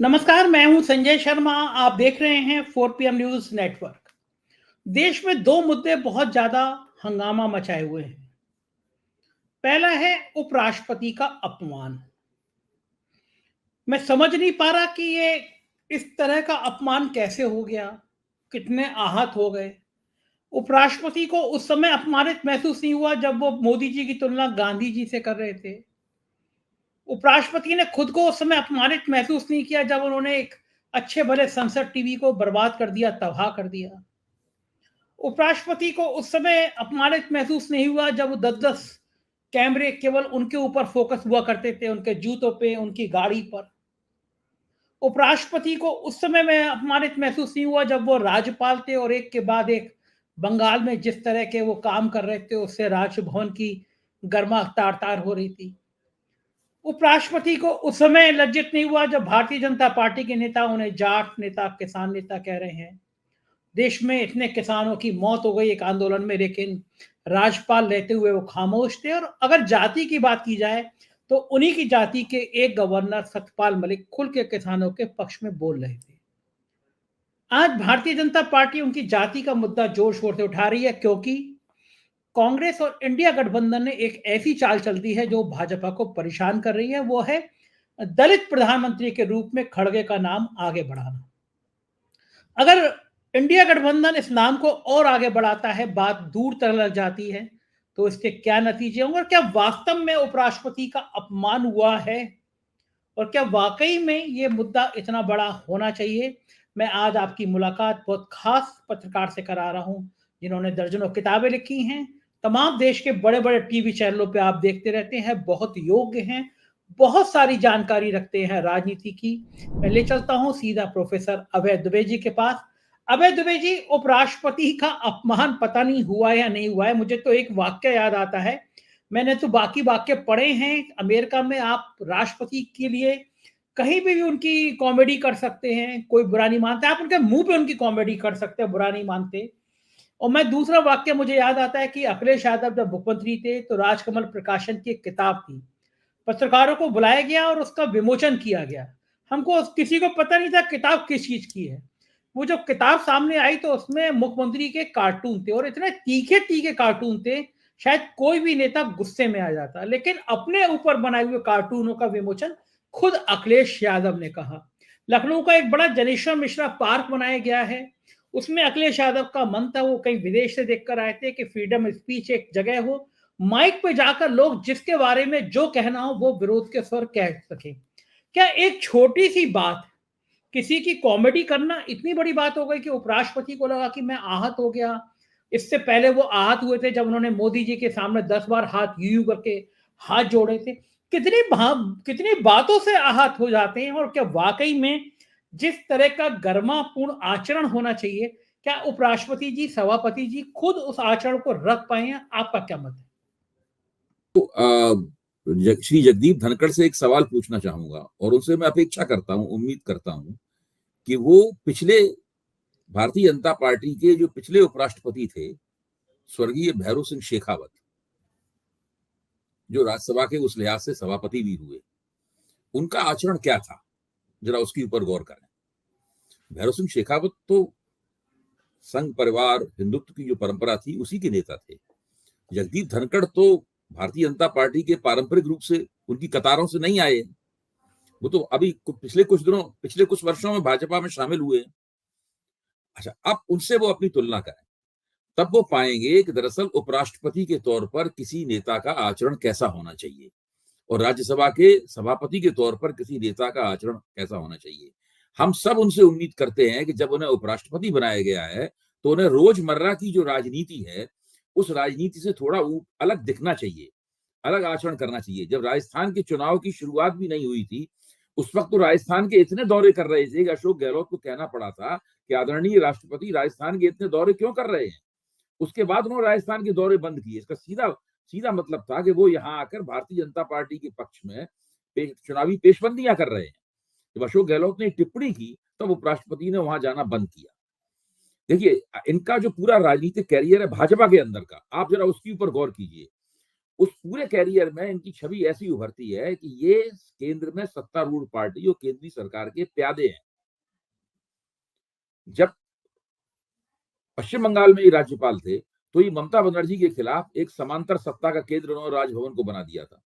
नमस्कार, मैं हूं संजय शर्मा। आप देख रहे हैं 4 PM न्यूज नेटवर्क। देश में दो मुद्दे बहुत ज्यादा हंगामा मचाए हुए हैं। पहला है उपराष्ट्रपति का अपमान। मैं समझ नहीं पा रहा कि ये इस तरह का अपमान कैसे हो गया, कितने आहत हो गए। उपराष्ट्रपति को उस समय अपमानित महसूस नहीं हुआ जब वो मोदी जी की तुलना गांधी जी से कर रहे थे। उपराष्ट्रपति ने खुद को उस समय अपमानित महसूस नहीं किया जब उन्होंने एक अच्छे भले संसद टीवी को बर्बाद कर दिया, तबाह कर दिया। उपराष्ट्रपति को उस समय अपमानित महसूस नहीं हुआ जब वो 10-10 कैमरे केवल उनके ऊपर फोकस हुआ करते थे, उनके जूतों पे, उनकी गाड़ी पर। उपराष्ट्रपति को उस समय में अपमानित महसूस नहीं हुआ जब वो राज्यपाल थे और एक के बाद एक बंगाल में जिस तरह के वो काम कर रहे थे, उससे राजभवन की गर्मा तार तार हो रही थी। उपराष्ट्रपति को उस समय लज्जित नहीं हुआ जब भारतीय जनता पार्टी के नेता उन्हें जाट नेता, किसान नेता कह रहे हैं। देश में इतने किसानों की मौत हो गई एक आंदोलन में, लेकिन राज्यपाल रहते हुए वो खामोश थे। और अगर जाति की बात की जाए तो उन्हीं की जाति के एक गवर्नर सत्यपाल मलिक खुल के किसानों के पक्ष में बोल रहे थे। आज भारतीय जनता पार्टी उनकी जाति का मुद्दा जोर शोर से उठा रही है, क्योंकि कांग्रेस और इंडिया गठबंधन ने एक ऐसी चाल चल दी है जो भाजपा को परेशान कर रही है। वो है दलित प्रधानमंत्री के रूप में खड़गे का नाम आगे बढ़ाना। अगर इंडिया गठबंधन इस नाम को और आगे बढ़ाता है, बात दूर तक लग जाती है, तो इसके क्या नतीजे होंगे और क्या वास्तव में उपराष्ट्रपति का अपमान हुआ है और क्या वाकई में ये मुद्दा इतना बड़ा होना चाहिए। मैं आज आपकी मुलाकात बहुत खास पत्रकार से करा रहा हूं, जिन्होंने दर्जनों किताबें लिखी हैं, तमाम देश के बड़े बड़े टीवी चैनलों पे आप देखते रहते हैं, बहुत योग्य हैं, बहुत सारी जानकारी रखते हैं राजनीति की। मैं ले चलता हूं सीधा प्रोफेसर अभय दुबे जी के पास। अभय दुबे जी, उपराष्ट्रपति का अपमान पता नहीं हुआ या नहीं हुआ है, मुझे तो एक वाक्य याद आता है। मैंने तो बाकी वाक्य पढ़े हैं। अमेरिका में आप राष्ट्रपति के लिए कहीं पे भी उनकी कॉमेडी कर सकते हैं, कोई बुरा नहीं मानता। आप उनके मुंह पे उनकी कॉमेडी कर सकते हैं, बुरा नहीं मानते। और मैं दूसरा वाक्य मुझे याद आता है कि अखिलेश यादव जब मुख्यमंत्री थे तो राजकमल प्रकाशन की एक किताब थी, पत्रकारों को बुलाया गया और उसका विमोचन किया गया। हमको किसी को पता नहीं था किताब किस चीज की है। वो जब किताब सामने आई तो उसमें मुख्यमंत्री के कार्टून थे और इतने तीखे तीखे कार्टून थे, शायद कोई भी नेता गुस्से में आ जाता। लेकिन अपने ऊपर बनाए हुए कार्टूनों का विमोचन खुद अखिलेश यादव ने कहा। लखनऊ का एक बड़ा जनेश्वर मिश्रा पार्क बनाया गया है, उसमें अखिलेश यादव का मन था, वो कहीं विदेश से देखकर आए थे कि फ्रीडम स्पीच एक जगह हो, माइक पे जाकर लोग जिसके बारे में जो कहना हो वो विरोध के स्वर कह सके। क्या एक छोटी सी बात, किसी की कॉमेडी करना इतनी बड़ी बात हो गई कि उपराष्ट्रपति को लगा कि मैं आहत हो गया। इससे पहले वो आहत हुए थे जब उन्होंने मोदी जी के सामने 10 बार हाथ यू यू करके हाथ जोड़े थे। कितनी बातों से आहत हो जाते हैं। और क्या वाकई में जिस तरह का गर्मापूर्ण आचरण होना चाहिए, क्या उपराष्ट्रपति जी, सभापति जी खुद उस आचरण को रख पाए हैं? आपका क्या मत है? श्री जगदीप धनखड़ से एक सवाल पूछना चाहूंगा और उनसे मैं अपेक्षा करता हूं, उम्मीद करता हूं कि वो पिछले भारतीय जनता पार्टी के जो पिछले उपराष्ट्रपति थे, स्वर्गीय भैरों सिंह शेखावत, जो राज्यसभा के उस लिहाज से सभापति भी हुए, उनका आचरण क्या था, जरा उसके ऊपर गौर करें। भैरों सिंह शेखावत तो संघ परिवार हिंदुत्व की जो परंपरा थी उसी के नेता थे। जगदीप धनखड़ तो भारतीय जनता पार्टी के पारंपरिक रूप से उनकी कतारों से नहीं आए। वो तो अभी पिछले कुछ वर्षों में भाजपा में शामिल हुए। अच्छा, अब उनसे वो अपनी तुलना करें, तब वो पाएंगे कि दरअसल उपराष्ट्रपति के तौर पर किसी नेता का आचरण कैसा होना चाहिए और राज्यसभा के सभापति के तौर पर किसी नेता का आचरण कैसा होना चाहिए। हम सब उनसे उम्मीद करते हैं कि जब उन्हें उपराष्ट्रपति बनाया गया है तो उन्हें रोजमर्रा की जो राजनीति है उस राजनीति से थोड़ा अलग दिखना चाहिए, अलग आचरण करना चाहिए। जब राजस्थान के चुनाव की शुरुआत भी नहीं हुई थी, उस वक्त तो राजस्थान के इतने दौरे कर रहे थे कि अशोक गहलोत को कहना पड़ा था कि आदरणीय राष्ट्रपति राजस्थान के इतने दौरे क्यों कर रहे हैं। उसके बाद उन्होंने राजस्थान के दौरे बंद किए। इसका सीधा सीधा मतलब था कि वो यहाँ आकर भारतीय जनता पार्टी के पक्ष में चुनावी पेशबंदियां कर रहे हैं। जब अशोक गहलोत ने टिप्पणी की तब उपराष्ट्रपति ने वहां जाना बंद किया। देखिए, इनका जो पूरा राजनीतिक कैरियर है भाजपा के अंदर का, आप जरा उसके ऊपर गौर कीजिए। उस पूरे कैरियर में इनकी छवि ऐसी उभरती है कि ये केंद्र में सत्तारूढ़ पार्टी और केंद्रीय सरकार के प्यादे हैं। जब पश्चिम बंगाल में ये राज्यपाल थे तो ये ममता बनर्जी के खिलाफ एक समांतर सत्ता का केंद्र उन्होंने राजभवन को बना दिया था।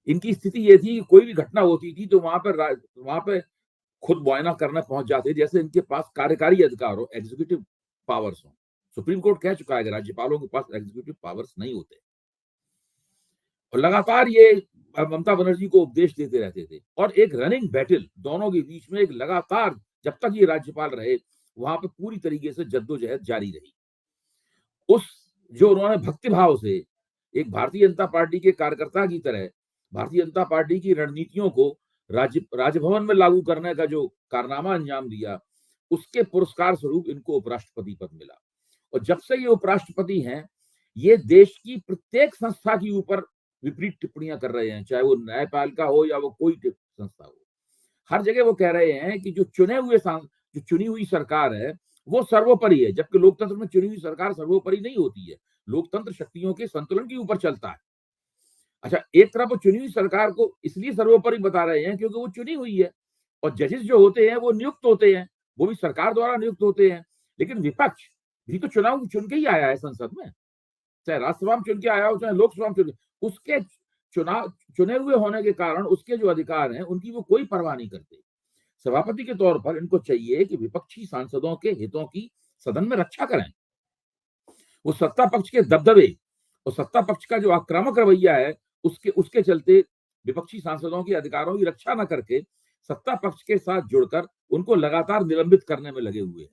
इनकी स्थिति ये थी कि कोई भी घटना होती थी तो वहां पे खुद मुआयना करने पहुंच जाते, जैसे इनके पास कार्यकारी अधिकार हो, एग्जीक्यूटिव पावर्स हो। सुप्रीम कोर्ट कह चुका है कि राज्यपालों के पास एग्जीक्यूटिव पावर्स नहीं होते। और लगातार ये ममता बनर्जी को उपदेश देते रहते थे और एक रनिंग बैटल दोनों के बीच में एक लगातार, जब तक ये राज्यपाल रहे वहां पे पूरी तरीके से जद्दोजहद जारी रही। उस जो उन्होंने भक्तिभाव से एक भारतीय जनता पार्टी के कार्यकर्ता की तरह भारतीय जनता पार्टी की रणनीतियों को राजभवन में लागू करने का जो कारनामा अंजाम दिया, उसके पुरस्कार स्वरूप इनको उपराष्ट्रपति पद मिला। और जब से ये उपराष्ट्रपति हैं, ये देश की प्रत्येक संस्था के ऊपर विपरीत टिप्पणियां कर रहे हैं, चाहे वो न्यायपालिका हो या वो कोई संस्था हो। हर जगह वो कह रहे हैं कि जो चुनी हुई सरकार है वो सर्वोपरि है, जबकि लोकतंत्र में चुनी हुई सरकार सर्वोपरि नहीं होती है। लोकतंत्र शक्तियों के संतुलन के ऊपर चलता है। अच्छा, एक तरफ वो चुनी हुई सरकार को इसलिए सर्वोपरि बता रहे हैं क्योंकि वो चुनी हुई है और जजेस जो होते हैं वो नियुक्त होते हैं, वो भी सरकार द्वारा नियुक्त होते हैं। लेकिन विपक्ष भी तो चुनाव चुन के ही आया है संसद में, चाहे राज्यसभा में चुन के आया हो चाहे लोकसभा में चुन के। उसके चुनाव चुने हुए होने के कारण उसके जो अधिकार हैं उनकी वो कोई परवाह नहीं करते। सभापति के तौर पर इनको चाहिए कि विपक्षी सांसदों के हितों की सदन में रक्षा करें। वो सत्ता पक्ष के दबदबे और सत्ता पक्ष का जो आक्रामक रवैया है उसके चलते विपक्षी सांसदों के अधिकारों की रक्षा न करके सत्ता पक्ष के साथ जुड़कर उनको लगातार निलंबित करने में लगे हुए हैं।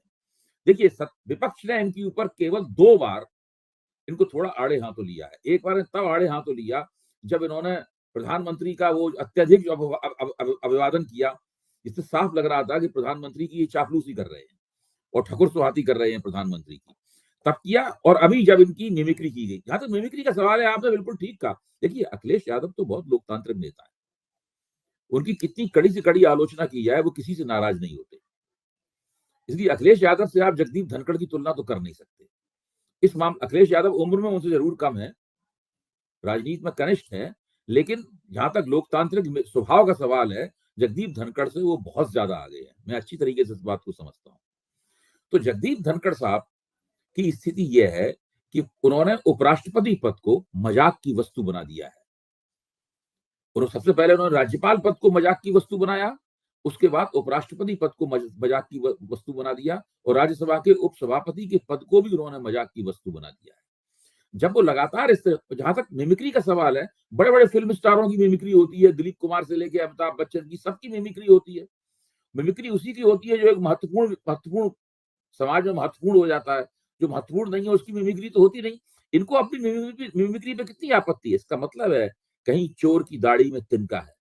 देखिए, विपक्ष ने इनके ऊपर केवल 2 बार इनको थोड़ा आड़े हाथों लिया है। एक बार तब आड़े हाथों लिया जब इन्होंने प्रधानमंत्री का वो अत्यधिक अभिवादन किया, जिससे साफ लग रहा था कि प्रधानमंत्री की ये चापलूसी कर रहे हैं और ठकुर सुहाती कर रहे हैं प्रधानमंत्री की, तब किया। और अभी जब इनकी मिमिक्री की गई, जहां तक मिमिक्री का सवाल है, आपने बिल्कुल ठीक कहा। देखिए, अखिलेश यादव तो बहुत लोकतांत्रिक नेता है, उनकी कितनी कड़ी से कड़ी आलोचना की जाए वो किसी से नाराज नहीं होते। इसलिए अखिलेश यादव से आप जगदीप धनखड़ की तुलना तो कर नहीं सकते। इस मामले अखिलेश यादव उम्र में उनसे जरूर कम है, राजनीति में कनिष्ठ है, लेकिन जहां तक लोकतांत्रिक स्वभाव का सवाल है, जगदीप धनखड़ से वो बहुत ज्यादा आगे है। मैं अच्छी तरीके से इस बात को समझता हूं। तो जगदीप धनखड़ साहब की स्थिति यह है कि उन्होंने उपराष्ट्रपति पद को मजाक की वस्तु बना दिया है। और सबसे पहले उन्होंने राज्यपाल पद को मजाक की वस्तु बनाया, उसके बाद उपराष्ट्रपति पद को मजाक की वस्तु बना दिया और राज्यसभा के उपसभापति के पद को भी उन्होंने मजाक की वस्तु बना दिया है। जब वो लगातार इस तरह, जहां तक मिमिक्री का सवाल है, बड़े बड़े फिल्म स्टारों की मिमिक्री होती है, दिलीप कुमार से लेके अमिताभ बच्चन की, सबकी मिमिक्री होती है। मिमिक्री उसी की होती है जो एक महत्वपूर्ण समाज में महत्वपूर्ण हो जाता है। जो महत्वपूर्ण नहीं है उसकी मिमिक्री तो होती नहीं। इनको अपनी मिमिक्री पे कितनी आपत्ति है? इसका मतलब है कहीं चोर की दाढ़ी में तिनका है।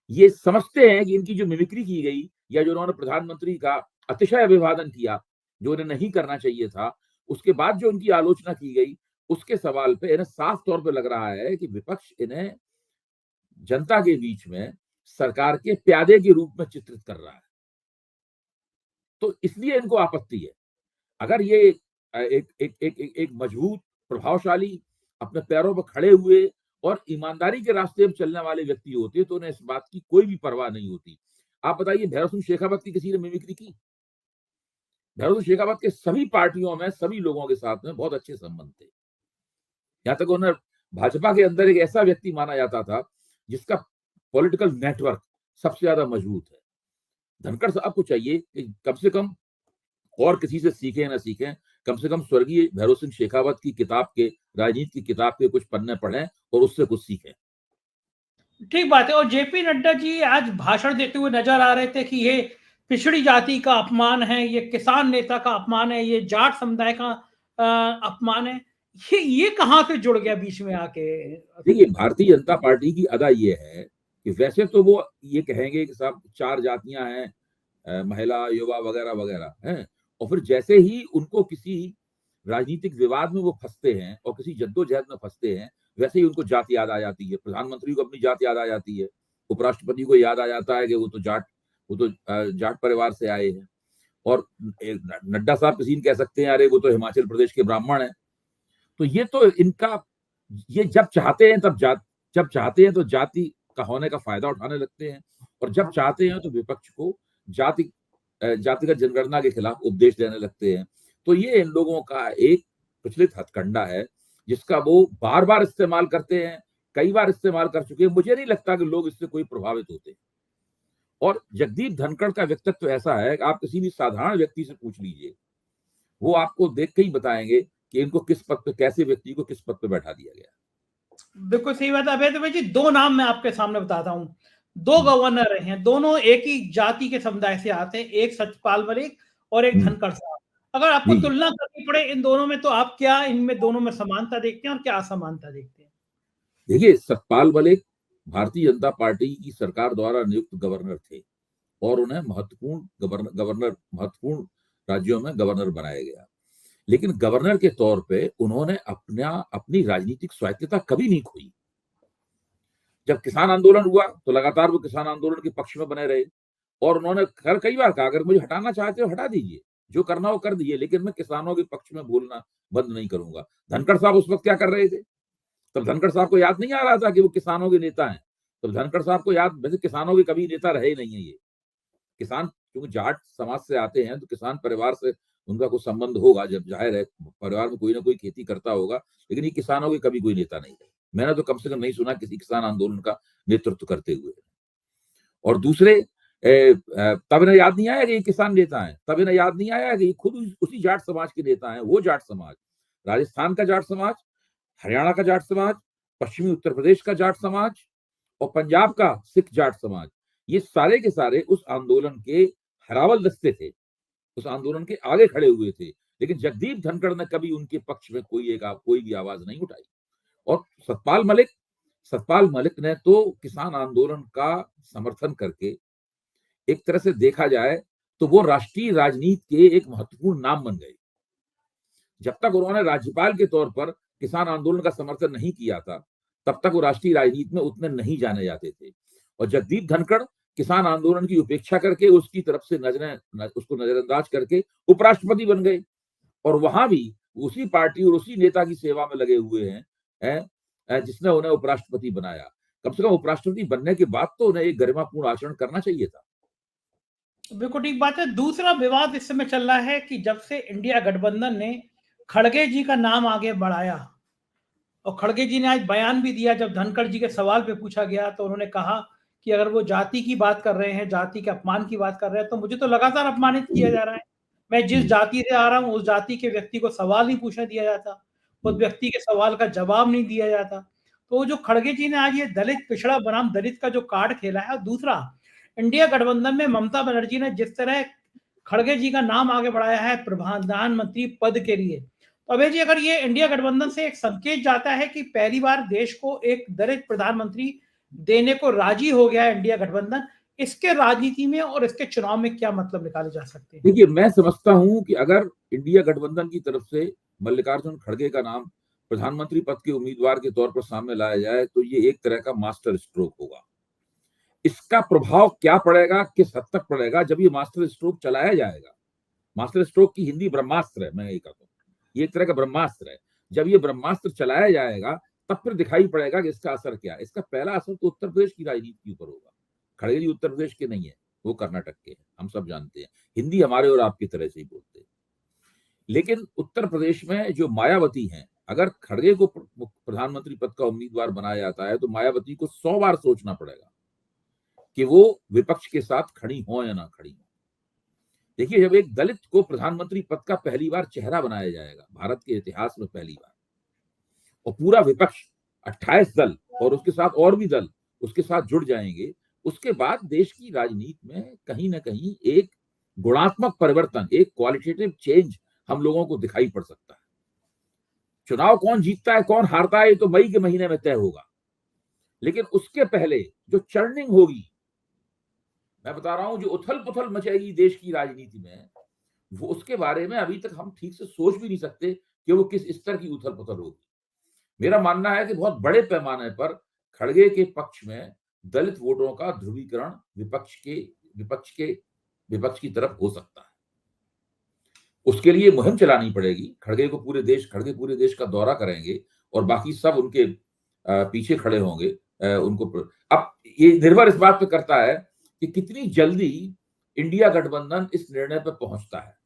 ये समझते हैं कि इनकी जो मिमिक्री की गई या जो उन्होंने प्रधानमंत्री का अतिशय अभिवादन किया, जो उन्हें नहीं करना चाहिए था, उसके बाद जो उनकी आलोचना की गई, उसके सवाल पे इन्हें साफ तौर पे लग रहा है कि विपक्ष इन्हें जनता के बीच में सरकार के प्यादे के रूप में चित्रित कर रहा है। तो इसलिए इनको आपत्ति है। अगर ये एक मजबूत, प्रभावशाली, अपने पैरों पर खड़े हुए और ईमानदारी के रास्ते पर चलने वाले व्यक्ति होते तो उन्हें इस बात की कोई भी परवाह नहीं होती। आप बताइए, भैरव सिंह शेखावत की किसी ने मिमिक्री की? भैरव सिंह शेखावत के सभी पार्टियों में सभी लोगों के साथ में बहुत अच्छे संबंध थे। यहाँ तक उन्हें भाजपा के अंदर एक ऐसा व्यक्ति माना जाता था जिसका पॉलिटिकल नेटवर्क सबसे ज्यादा मजबूत है। धनखड़ साहब को चाहिए कि कम से कम और किसी से सीखें ना सीखें, कम से कम स्वर्गीय भैरव सिंह शेखावत की किताब के, राजनीति की किताब के कुछ पन्ने पढ़ें और उससे कुछ सीखें। ठीक बात है। और जेपी नड्डा जी आज भाषण देते हुए नजर आ रहे थे कि ये पिछड़ी जाति का अपमान है, ये किसान नेता का अपमान है, ये जाट समुदाय का अपमान है। ये कहां से जुड़ गया बीच में आके? देखिए, भारतीय जनता पार्टी की अदा ये है कि वैसे तो वो ये कहेंगे कि साहब 4 जातियां हैं, महिला, युवा वगैरह वगैरह हैं, और फिर जैसे ही उनको किसी राजनीतिक विवाद में वो फंसते हैं और किसी जद्दोजहद में फंसते हैं, वैसे ही उनको जात याद आ जाती है। प्रधानमंत्री को अपनी जात याद आ जाती है, उपराष्ट्रपति को याद आ जाता है कि वो तो जाट परिवार से आए हैं। और नड्डा साहब किसी ने कह सकते हैं अरे वो तो हिमाचल प्रदेश के ब्राह्मण हैं। तो ये तो इनका ये जब चाहते हैं जब चाहते हैं तो जाति का होने का फायदा उठाने लगते हैं, और जब चाहते हैं तो विपक्ष को जातिगत जनगणना के खिलाफ उपदेश देने लगते हैं। तो ये इन लोगों का एक प्रचलित हथकंडा है, जिसका वो बार बार इस्तेमाल करते हैं, कई बार इस्तेमाल कर चुके हैं। मुझे नहीं लगता कि लोग इससे कोई प्रभावित होते हैं। और जगदीप धनखड़ का व्यक्तित्व ऐसा है कि आप किसी भी साधारण व्यक्ति से पूछ लीजिए, वो आपको देख के ही बताएंगे कि इनको किस पद पे, कैसे व्यक्ति को किस पद पे बैठा दिया गया। बिल्कुल सही बात है अभय भाई जी। दो नाम मैं आपके सामने बताता हूँ। दो गवर्नर रहे हैं, दोनों एक ही जाति के समुदाय से आते हैं, एक सतपाल मलिक और एक धनखड़ साहब। अगर आपको जी। तुलना करनी पड़े इन दोनों में, तो आप क्या इनमें दोनों में समानता देखते हैं और क्या असमानता देखते हैं? देखिए, सतपाल मलिक भारतीय जनता पार्टी की सरकार द्वारा नियुक्त गवर्नर थे, और उन्हें महत्वपूर्ण राज्यों में गवर्नर बनाया गया। लेकिन गवर्नर के तौर पे उन्होंने अपनी राजनीतिक स्वायत्तता कभी नहीं खोई। जब किसान आंदोलन हुआ तो लगातार वो किसान आंदोलन के पक्ष में बने रहे, और उन्होंने कई बार कहा, अगर मुझे हटाना चाहते हो हटा दीजिए, जो करना हो कर दीजिए, लेकिन मैं किसानों के पक्ष में बोलना बंद नहीं करूंगा। धनखड़ साहब उस वक्त क्या कर रहे थे? तब धनखड़ साहब को याद नहीं आ रहा था कि वो किसानों के नेता हैं। तब धनखड़ साहब को याद, वैसे किसानों के कभी नेता रहे नहीं है ये। किसान क्योंकि जाट समाज से आते हैं, तो किसान परिवार से उनका कुछ संबंध होगा, जब जाहिर है परिवार में कोई ना कोई खेती करता होगा, लेकिन ये किसानों के कभी कोई नेता नहीं है। मैंने तो कम से कम नहीं सुना किसी किसान आंदोलन का नेतृत्व करते हुए। और दूसरे, तब इन्हें याद नहीं आया कि ये किसान नेता हैं, तब इन्हें याद नहीं आया कि ये खुद उसी जाट समाज के नेता हैं। वो जाट समाज, राजस्थान का जाट समाज, हरियाणा का जाट समाज, पश्चिमी उत्तर प्रदेश का जाट समाज और पंजाब का सिख जाट समाज, ये सारे के सारे उस आंदोलन के हरावल दस्ते थे, उस आंदोलन के आगे खड़े हुए थे। लेकिन जगदीप धनखड़ ने कभी उनके पक्ष में कोई भी आवाज नहीं उठाई। और सतपाल मलिक ने तो किसान आंदोलन का समर्थन करके, एक तरह से देखा जाए तो वो राष्ट्रीय राजनीति के एक महत्वपूर्ण नाम बन गए। जब तक उन्होंने राज्यपाल के तौर पर किसान आंदोलन का समर्थन नहीं किया था, तब तक वो राष्ट्रीय राजनीति में उतने नहीं जाने जाते थे। और जगदीप धनखड़ किसान आंदोलन की उपेक्षा करके, उसकी तरफ से उसको नजरअंदाज करके उपराष्ट्रपति बन गए, और वहां भी उसी पार्टी और उसी नेता की सेवा में लगे हुए हैं जिसने उन्हें उपराष्ट्रपति बनाया। कम से कम उपराष्ट्रपति बनने के बाद तो उन्हें एक गरिमापूर्ण आचरण करना चाहिए था। बिल्कुल ठीक बात है। दूसरा विवाद इस समय चल रहा है कि जब से इंडिया गठबंधन ने खड़गे जी का नाम आगे बढ़ाया, और खड़गे जी ने आज बयान भी दिया, जब धनखड़ जी के सवाल पे पूछा गया तो उन्होंने कहा कि अगर वो जाति की बात कर रहे हैं, जाति के अपमान की बात कर रहे हैं, तो मुझे तो लगातार अपमानित किया जा रहा है। मैं जिस जाति से आ रहा हूँ, उस जाति के व्यक्ति को सवाल नहीं पूछने दिया जाता, उस व्यक्ति के सवाल का जवाब नहीं दिया जाता। तो जो खड़गे जी ने आज ये दलित पिछड़ा बनाम दलित का जो कार्ड खेला है, और दूसरा इंडिया गठबंधन में ममता बनर्जी ने जिस तरह खड़गे जी का नाम आगे बढ़ाया है प्रधानमंत्री पद के लिए, तो अभय जी, अगर ये इंडिया गठबंधन से एक संकेत जाता है कि पहली बार देश को एक दलित प्रधानमंत्री देने को राजी हो गया है इंडिया गठबंधन, इसके राजनीति में और इसके चुनाव में क्या मतलब निकाले जा सकते हैं? देखिए, मैं समझता हूं कि अगर इंडिया गठबंधन की तरफ से मल्लिकार्जुन खड़गे का नाम प्रधानमंत्री पद के उम्मीदवार के तौर पर सामने लाया जाए, तो ये एक तरह का मास्टर स्ट्रोक होगा। इसका प्रभाव क्या पड़ेगा, किस हद तक पड़ेगा, जब ये मास्टर स्ट्रोक चलाया जाएगा। मास्टर स्ट्रोक की हिंदी ब्रह्मास्त्र है, मैं यही कहता हूँ, ये एक तरह का ब्रह्मास्त्र है। जब ये ब्रह्मास्त्र चलाया जाएगा, तब फिर दिखाई पड़ेगा कि इसका असर क्या है। इसका पहला असर तो उत्तर प्रदेश की राजनीति के ऊपर होगा। खड़गे जी उत्तर प्रदेश के नहीं है, वो कर्नाटक के हैं, हम सब जानते हैं। हिंदी हमारे और आपकी तरह से ही बोलते हैं। लेकिन उत्तर प्रदेश में जो मायावती हैं, अगर खड़गे को प्रधानमंत्री पद का उम्मीदवार बनाया जाता है, तो मायावती को 100 बार सोचना पड़ेगा कि वो विपक्ष के साथ खड़ी हो या ना खड़ी हो। देखिए, जब एक दलित को प्रधानमंत्री पद का पहली बार चेहरा बनाया जाएगा, भारत के इतिहास में पहली बार, और पूरा विपक्ष 28 दल और उसके साथ और भी दल उसके साथ जुड़ जाएंगे, उसके बाद देश की राजनीति में कहीं ना कहीं एक गुणात्मक परिवर्तन, एक क्वालिटेटिव चेंज हम लोगों को दिखाई पड़ सकता है। चुनाव कौन जीतता है, कौन हारता है, ये तो मई के महीने में तय होगा। लेकिन उसके पहले जो चर्निंग होगी, मैं बता रहा हूं, जो उथल पुथल मचेगी देश की राजनीति में, वो उसके बारे में अभी तक हम ठीक से सोच भी नहीं सकते कि वो किस स्तर की उथल पुथल होगी। मेरा मानना है कि बहुत बड़े पैमाने पर खड़गे के पक्ष में दलित वोटरों का ध्रुवीकरण विपक्ष की तरफ हो सकता है। उसके लिए मुहिम चलानी पड़ेगी। खड़गे पूरे देश का दौरा करेंगे और बाकी सब उनके पीछे खड़े होंगे। उनको अब ये निर्भर इस बात पे करता है कि कितनी जल्दी इंडिया गठबंधन इस निर्णय पर पहुंचता है।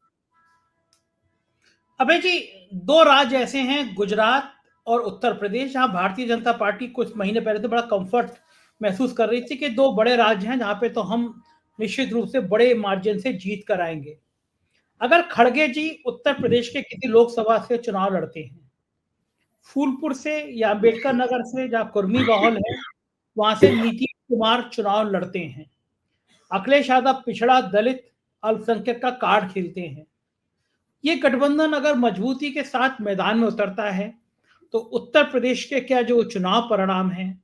अबे जी, दो राज्य ऐसे हैं, गुजरात और उत्तर प्रदेश, जहां भारतीय जनता पार्टी कुछ महीने पहले तो बड़ा कंफर्ट महसूस कर रही थी कि दो बड़े राज्य हैं जहां पे तो हम निश्चित रूप से बड़े मार्जिन से जीत कर आएंगे। अगर खड़गे जी उत्तर प्रदेश के किसी लोकसभा से चुनाव लड़ते हैं, फूलपुर से या अम्बेडकर नगर से जहां कुर्मी माहौल है, वहां से नीतीश कुमार चुनाव लड़ते हैं, अखिलेश यादव पिछड़ा दलित अल्पसंख्यक का कार्ड खेलते हैं, ये गठबंधन अगर मजबूती के साथ मैदान में उतरता है तो उत्तर प्रदेश के क्या जो चुनाव परिणाम है,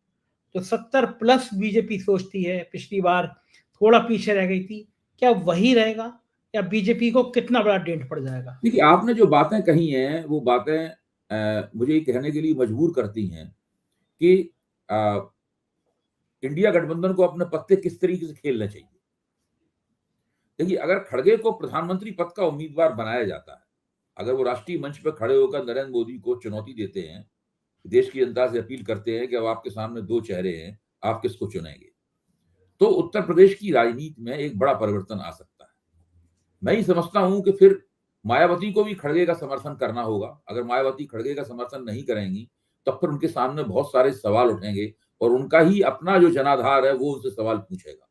जो 70 प्लस बीजेपी सोचती है, पिछली बार थोड़ा पीछे रह गई थी, क्या वही रहेगा या बीजेपी को कितना बड़ा डेंट पड़ जाएगा? देखिए, आपने जो बातें कही हैं वो बातें मुझे ये कहने के लिए मजबूर करती हैं कि इंडिया गठबंधन को अपने पत्ते किस तरीके से खेलने चाहिए। देखिए, अगर खड़गे को प्रधानमंत्री पद का उम्मीदवार बनाया जाता है, अगर वो राष्ट्रीय मंच पर खड़े होकर नरेंद्र मोदी को चुनौती देते हैं, देश की जनता से अपील करते हैं कि अब आपके सामने दो चेहरे हैं, आप किसको चुनेंगे, तो उत्तर प्रदेश की राजनीति में एक बड़ा परिवर्तन आ सकता है। मैं ही समझता हूं कि फिर मायावती को भी खड़गे का समर्थन करना होगा। अगर मायावती खड़गे का समर्थन नहीं करेंगी तब फिर उनके सामने बहुत सारे सवाल उठेंगे और उनका ही अपना जो जनाधार है वो उनसे सवाल पूछेगा।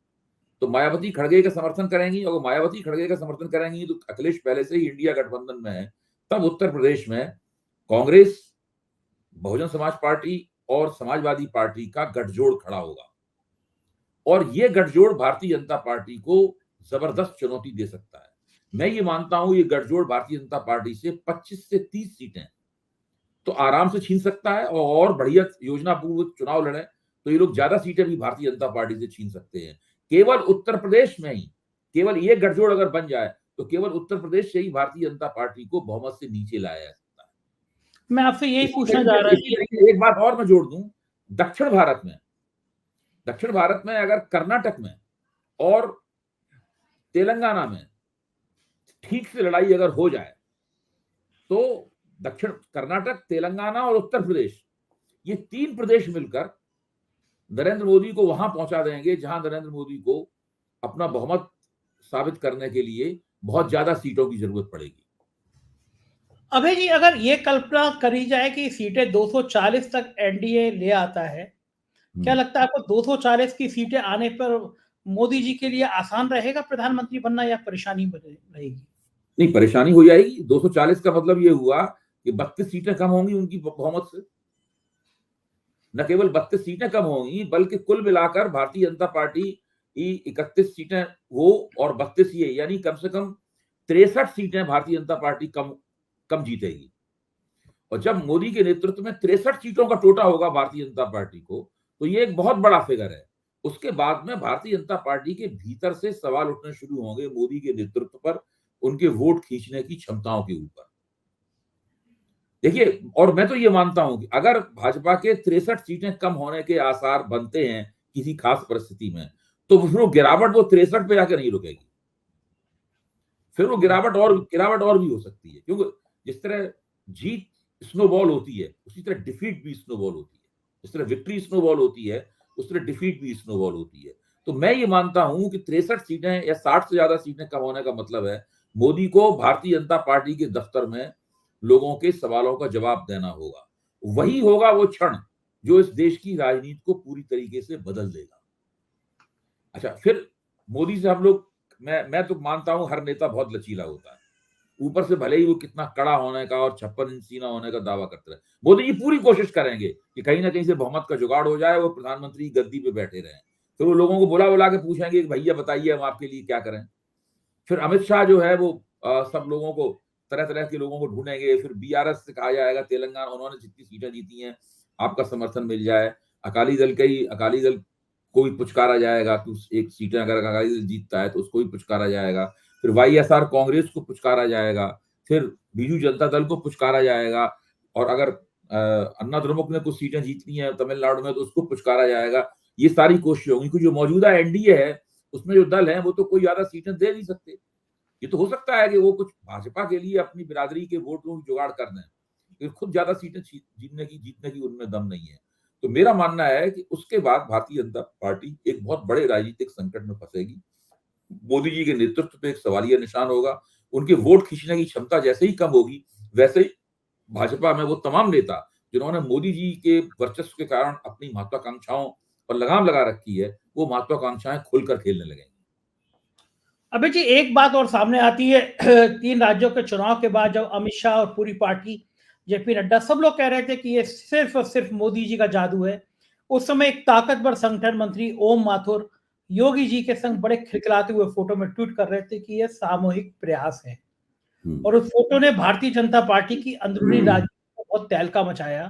तो मायावती खड़गे का समर्थन करेंगी, और मायावती खड़गे का समर्थन करेंगी तो अखिलेश पहले से ही इंडिया गठबंधन में है, तब उत्तर प्रदेश में कांग्रेस, बहुजन समाज पार्टी और समाजवादी पार्टी का गठजोड़ खड़ा होगा, और ये गठजोड़ भारतीय जनता पार्टी को जबरदस्त चुनौती दे सकता है। मैं ये मानता हूं ये गठजोड़ भारतीय जनता पार्टी से 25 से 30 सीटें तो आराम से छीन सकता है, और बढ़िया योजना पूर्वक चुनाव लड़े तो ये लोग ज्यादा सीटें भी भारतीय जनता पार्टी से छीन सकते हैं। केवल उत्तर प्रदेश में ही केवल ये गठजोड़ अगर बन जाए तो केवल उत्तर प्रदेश से ही भारतीय जनता पार्टी को बहुमत से नीचे लाया जा सकता है। मैं आपसे यही पूछना चाह रहा था। एक बात और मैं जोड़ दूं, दक्षिण भारत में अगर कर्नाटक में और तेलंगाना में ठीक से लड़ाई अगर हो जाए तो दक्षिण कर्नाटक, तेलंगाना और उत्तर प्रदेश, ये तीन प्रदेश मिलकर नरेंद्र मोदी को वहां पहुंचा देंगे जहां नरेंद्र मोदी को अपना बहुमत साबित करने के लिए बहुत ज्यादा सीटों की जरूरत पड़ेगी। अभय जी, अगर ये कल्पना करी जाए कि सीटें 240 तक एनडीए ले आता है, क्या लगता है आपको 240 की सीटें आने पर मोदी जी के लिए आसान रहेगा प्रधानमंत्री बनना या परेशानी रहेगी? नहीं, परेशानी हो जाएगी। 240 का मतलब ये हुआ कि 32 सीटें कम होंगी उनकी बहुमत से। न केवल 32 सीटें कम होंगी बल्कि कुल मिलाकर भारतीय जनता पार्टी की 31 सीटें वो और 32 ये, यानी कम से कम 63 सीटें भारतीय जनता पार्टी कम जीतेगी। और जब मोदी के नेतृत्व में 63 सीटों का टोटा होगा भारतीय जनता पार्टी को, तो ये एक बहुत बड़ा फिगर है। उसके बाद में भारतीय जनता पार्टी के भीतर से सवाल उठने शुरू होंगे मोदी के नेतृत्व पर, उनके वोट खींचने की क्षमताओं के ऊपर। देखिए, और मैं तो ये मानता हूं कि अगर भाजपा के 63 सीटें कम होने के आसार बनते हैं किसी खास परिस्थिति में, तो फिर वो गिरावट वो 63 पे जाकर नहीं रुकेगी, फिर वो गिरावट और भी हो सकती है। क्योंकि जिस तरह जीत स्नोबॉल होती है उसी तरह डिफीट भी स्नोबॉल होती है। जिस तरह विक्ट्री स्नोबॉल होती है उस तरह डिफीट भी स्नोबॉल होती है। तो मैं ये मानता हूं कि 63 सीटें या 60 से ज्यादा सीटें कम होने का मतलब है मोदी को भारतीय जनता पार्टी के दफ्तर में लोगों के सवालों का जवाब देना होगा। वही होगा वो क्षण जो इस देश की राजनीति को पूरी तरीके से बदल देगा। अच्छा, फिर मोदी से हम लोग, मैं तो मानता हूं हर नेता बहुत लचीला होता है, ऊपर से भले ही वो कितना कड़ा होने का और 56 इंच सीना होने का दावा करते रहे, मोदी जी पूरी कोशिश करेंगे कि कहीं ना कहीं से बहुमत का जुगाड़ हो जाए, वो प्रधानमंत्री की गद्दी पे बैठे रहें। फिर वो लोगों को बुला के पूछेंगे कि भैया बताइए हम आपके लिए क्या करें। फिर अमित शाह जो है वो सब लोगों को, तरह तरह के लोगों को ढूंढेंगे। फिर बीआरएस से कहा जाएगा तेलंगाना उन्होंने जितनी सीटें जीती हैं आपका समर्थन मिल जाए। अकाली दल को भी पुचकारा जाएगा कि एक सीटें अगर अकाली दल जीतता है तो उसको भी पुचकारा जाएगा। फिर वाईएसआर कांग्रेस को पुचकारा जाएगा, फिर बीजू जनता दल को पुचकारा जाएगा, और अगर अन्ना द्रमुक ने कुछ सीटें जीतनी है तमिलनाडु में तो उसको पुचकारा जाएगा। ये सारी कोशिशें होंगी क्योंकि जो मौजूदा एनडीए है उसमें जो दल है वो तो कोई ज्यादा सीटें दे नहीं सकते। ये तो हो सकता है कि वो कुछ भाजपा के लिए अपनी बिरादरी के वोटों की जुगाड़ कर दें, खुद ज्यादा सीटें जीतने की उनमें दम नहीं है। तो मेरा मानना है कि उसके बाद भारतीय जनता पार्टी एक बहुत बड़े राजनीतिक संकट में फंसेगी। मोदी जी के नेतृत्व पे एक सवालिया निशान होगा। उनके वोट खींचने की क्षमता जैसे ही कम होगी, वैसे ही भाजपा में वो तमाम नेता जिन्होंने मोदी जी के वर्चस्व के कारण अपनी महत्वाकांक्षाओं पर लगाम लगा रखी है, वो महत्वाकांक्षाएं खुलकर खेलने लगेंगे। अबे जी, एक बात और सामने आती है 3 राज्यों के चुनाव के बाद जब अमित शाह और पूरी पार्टी, जेपी नड्डा, सब लोग कह रहे थे कि ये सिर्फ और सिर्फ मोदी जी का जादू है। उस समय एक ताकतवर संगठन मंत्री ओम माथुर योगी जी के संग बड़े खिलखिलाते हुए फोटो में ट्वीट कर रहे थे कि ये सामूहिक प्रयास है। और उस फोटो ने भारतीय जनता पार्टी की अंदरूनी राजनीति को बहुत तहलका मचाया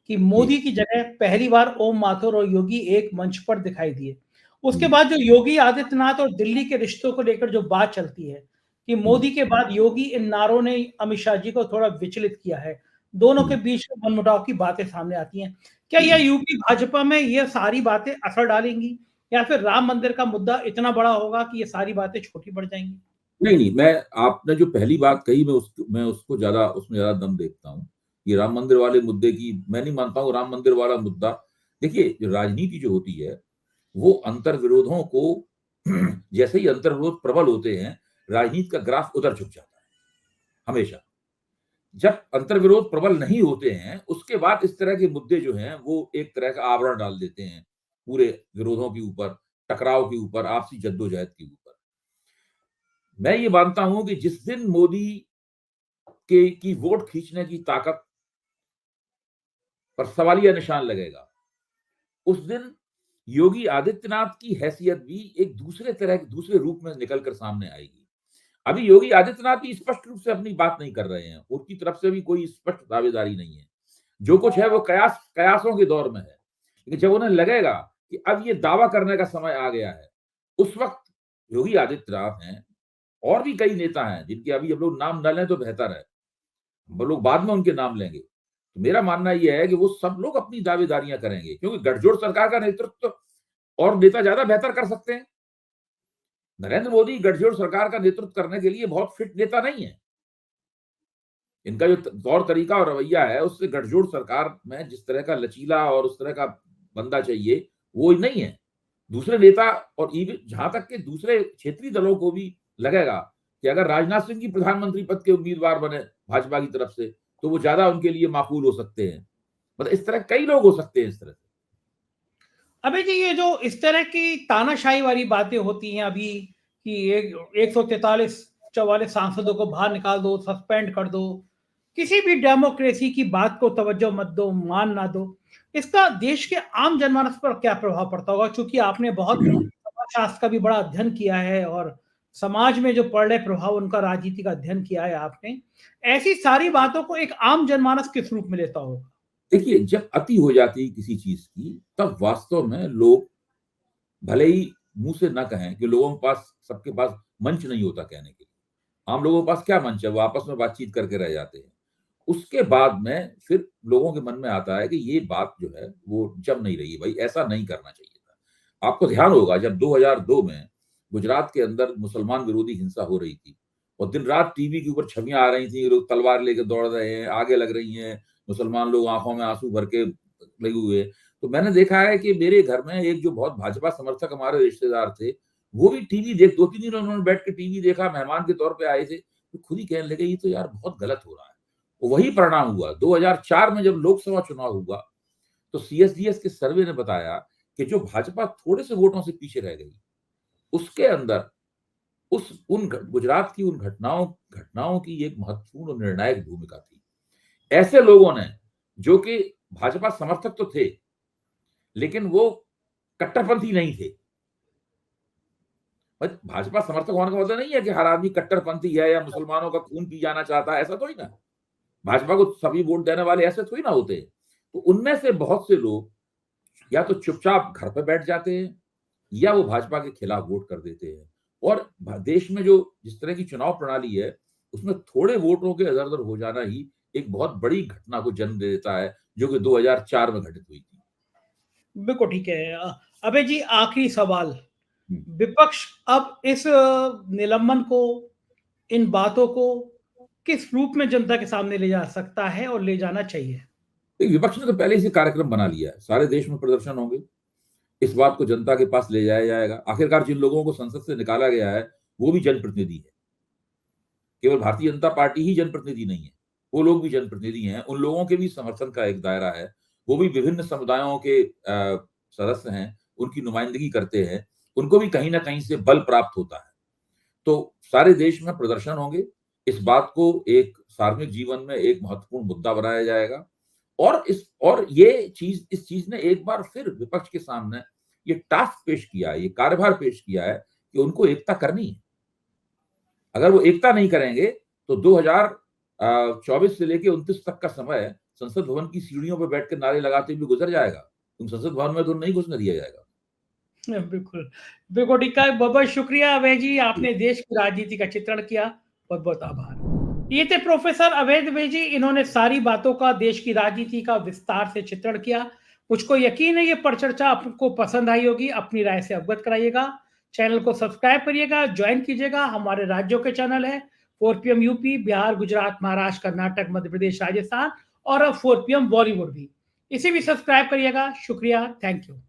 कि मोदी की जगह पहली बार ओम माथुर और योगी एक मंच पर दिखाई दिए। उसके बाद जो योगी आदित्यनाथ और दिल्ली के रिश्तों को लेकर जो बात चलती है कि मोदी के बाद योगी, इन नारों ने अमित शाह जी को थोड़ा विचलित किया है। दोनों के बीच में मनमुटाव की बातें सामने आती हैं। क्या यह यूपी भाजपा में ये सारी बातें असर डालेंगी, या फिर राम मंदिर का मुद्दा इतना बड़ा होगा कि ये सारी बातें छोटी पड़ जाएंगी? नहीं, मैं आपने जो पहली बात कही, मैं उसको ज्यादा उसमें ज्यादा दम देखता हूँ। ये राम मंदिर वाले मुद्दे की मैं नहीं मानता हूँ। राम मंदिर वाला मुद्दा, देखिए, जो राजनीति जो होती है वो अंतर विरोधों को जैसे ही अंतर विरोध प्रबल होते हैं, राजनीति का ग्राफ उधर झुक जाता है हमेशा। जब अंतर विरोध प्रबल नहीं होते हैं, उसके बाद इस तरह के मुद्दे जो हैं वो एक तरह का आवरण डाल देते हैं पूरे विरोधों के ऊपर, टकराव के ऊपर, आपसी जद्दोजहद के ऊपर। मैं ये मानता हूं कि जिस दिन मोदी के की वोट खींचने की ताकत पर सवालिया निशान लगेगा, उस दिन योगी आदित्यनाथ की हैसियत भी एक दूसरे रूप में निकलकर सामने आएगी। अभी योगी आदित्यनाथ भी स्पष्ट रूप से अपनी बात नहीं कर रहे हैं, उनकी तरफ से भी कोई स्पष्ट दावेदारी नहीं है। जो कुछ है वो कयासों के दौर में है। लेकिन जब उन्हें लगेगा कि अब ये दावा करने का समय आ गया है, उस वक्त योगी आदित्यनाथ हैं, और भी कई नेता हैं जिनके अभी हम लोग नाम न लें तो बेहतर है, हम लोग बाद में उनके नाम लेंगे। तो मेरा मानना यह है कि वो सब लोग अपनी दावेदारियां करेंगे, क्योंकि गठजोड़ सरकार का नेतृत्व और नेता ज्यादा बेहतर कर सकते हैं। नरेंद्र मोदी गठजोड़ सरकार का नेतृत्व करने के लिए बहुत फिट नेता नहीं है। इनका जो तौर तरीका और रवैया है, उससे गठजोड़ सरकार में जिस तरह का लचीला और उस तरह का बंदा चाहिए, वो नहीं है। दूसरे नेता और जहां तक के दूसरे क्षेत्रीय दलों को भी लगेगा कि अगर राजनाथ सिंह की प्रधानमंत्री पद के उम्मीदवार बने भाजपा की तरफ से, तो वो ज्यादा उनके लिए माकूल हो सकते हैं। मतलब इस तरह कई लोग हो सकते हैं इस तरह से। अबे जी, ये जो इस तरह की तानाशाही वाली बातें होती हैं अभी कि 143-44 सांसदों को बाहर निकाल दो, सस्पेंड कर दो, किसी भी डेमोक्रेसी की बात को तवज्जो मत दो, मान ना दो, इसका देश के आम जनमानस पर क्या प्रभाव पड़ता होगा? क्योंकि आपने बहुत समाजशास्त्र का भी बड़ा अध्ययन किया है और समाज में जो पड़ रहे प्रभाव, उनका राजनीति का अध्ययन किया है आपने। ऐसी सारी बातों को एक आम जनमानस किस रूप में लेता होगा? देखिए, जब अति हो जाती है किसी चीज की, तब वास्तव में लोग भले ही मुंह से ना कहें कि लोगों के पास, सबके पास मंच नहीं होता कहने के लिए। आम लोगों के पास क्या मंच है, वो आपस में बातचीत करके रह जाते हैं। उसके बाद में फिर लोगों के मन में आता है कि ये बात जो है वो जम नहीं रही है, भाई ऐसा नहीं करना चाहिए था। आपको ध्यान होगा जब 2002 में गुजरात के अंदर मुसलमान विरोधी हिंसा हो रही थी और दिन रात टीवी के ऊपर छवियां आ रही थी, लोग तलवार लेकर दौड़ रहे हैं, आगे लग रही हैं, मुसलमान लोग आंखों में आंसू भर के लगे हुए। तो मैंने देखा है कि मेरे घर में एक जो बहुत भाजपा समर्थक हमारे रिश्तेदार थे, वो भी टीवी 2-3 दिन उन्होंने बैठ के टीवी देखा, मेहमान के तौर पे आए थे, तो खुद ही कहने लगे ये तो यार बहुत गलत हो रहा है। वही परिणाम हुआ 2004 में जब लोकसभा चुनाव हुआ, तो सीएसडीएस के सर्वे ने बताया कि जो भाजपा थोड़े से वोटों से पीछे रह गई, उसके अंदर गुजरात की उन घटनाओं की एक महत्वपूर्ण और निर्णायक भूमिका थी। ऐसे लोगों ने, जो कि भाजपा समर्थक तो थे लेकिन वो कट्टरपंथी नहीं थे। भाजपा समर्थक होने का मतलब नहीं है कि हर आदमी कट्टरपंथी है या मुसलमानों का खून पी जाना चाहता है, ऐसा तो ही ना। भाजपा को सभी वोट देने वाले ऐसे थोड़ी ना होते। तो उनमें से बहुत से लोग या तो चुपचाप घर पे बैठ जाते हैं या वो भाजपा के खिलाफ वोट कर देते हैं। और देश में जो जिस तरह की चुनाव प्रणाली है, उसमें थोड़े वोटों के इधर उधर हो जाना ही एक बहुत बड़ी घटना को जन्म दे देता है, जो कि 2004 में घटित हुई थी। बिल्कुल ठीक है। अबे जी, आखिरी सवाल। हम्म। विपक्ष अब इस निलंबन को, इन बातों को किस रूप में जनता के सामने ले जा सकता है और ले जाना चाहिए? विपक्ष ने तो पहले ही कार्यक्रम बना लिया है, सारे देश में प्रदर्शन होंगे, इस बात को जनता के पास ले जाया जाएगा। आखिरकार जिन लोगों को संसद से निकाला गया है वो भी जनप्रतिनिधि है, केवल भारतीय जनता पार्टी ही जनप्रतिनिधि नहीं है, वो लोग भी जनप्रतिनिधि हैं, उन लोगों के भी समर्थन का एक दायरा है, वो भी विभिन्न समुदायों के सदस्य हैं, उनकी नुमाइंदगी करते हैं, उनको भी कहीं ना कहीं से बल प्राप्त होता है। तो सारे देश में प्रदर्शन होंगे, इस बात को एक सार्वजनिक जीवन में एक महत्वपूर्ण मुद्दा बनाया जाएगा और इस चीज ने एक बार फिर विपक्ष के सामने ये टास्क पेश किया है, ये कार्यभार पेश किया है कि उनको एकता करनी है। अगर वो एकता नहीं करेंगे तो 2024 से लेके 29 तक का समय संसद भवन की सीढ़ियों पर बैठकर नारे लगाते हुए गुजर जाएगा। तुम संसद भवन में तो नहीं घुसने दिया जाएगा। बिल्कुल, बिल्कुल ठीक है। बहुत-बहुत शुक्रिया अभय जी, आपने देश की राजनीति का चित्रण किया। बहुत-बहुत आभार। ये थे प्रोफेसर अभय द्विवेदी जी, इन्होंने सारी बातों का, देश की राजनीति का विस्तार से चित्रण किया। मुझको यकीन है ये परिचर्चा आपको पसंद आई होगी, अपनी राय से अवगत कराइएगा। चैनल को सब्सक्राइब करिएगा, ज्वाइन कीजिएगा। हमारे राज्यों के चैनल है 4 पीएम यूपी, बिहार, गुजरात, महाराष्ट्र, कर्नाटक, मध्य प्रदेश, राजस्थान और अब 4 पीएम बॉलीवुड भी। इसे भी सब्सक्राइब करिएगा। शुक्रिया, थैंक यू।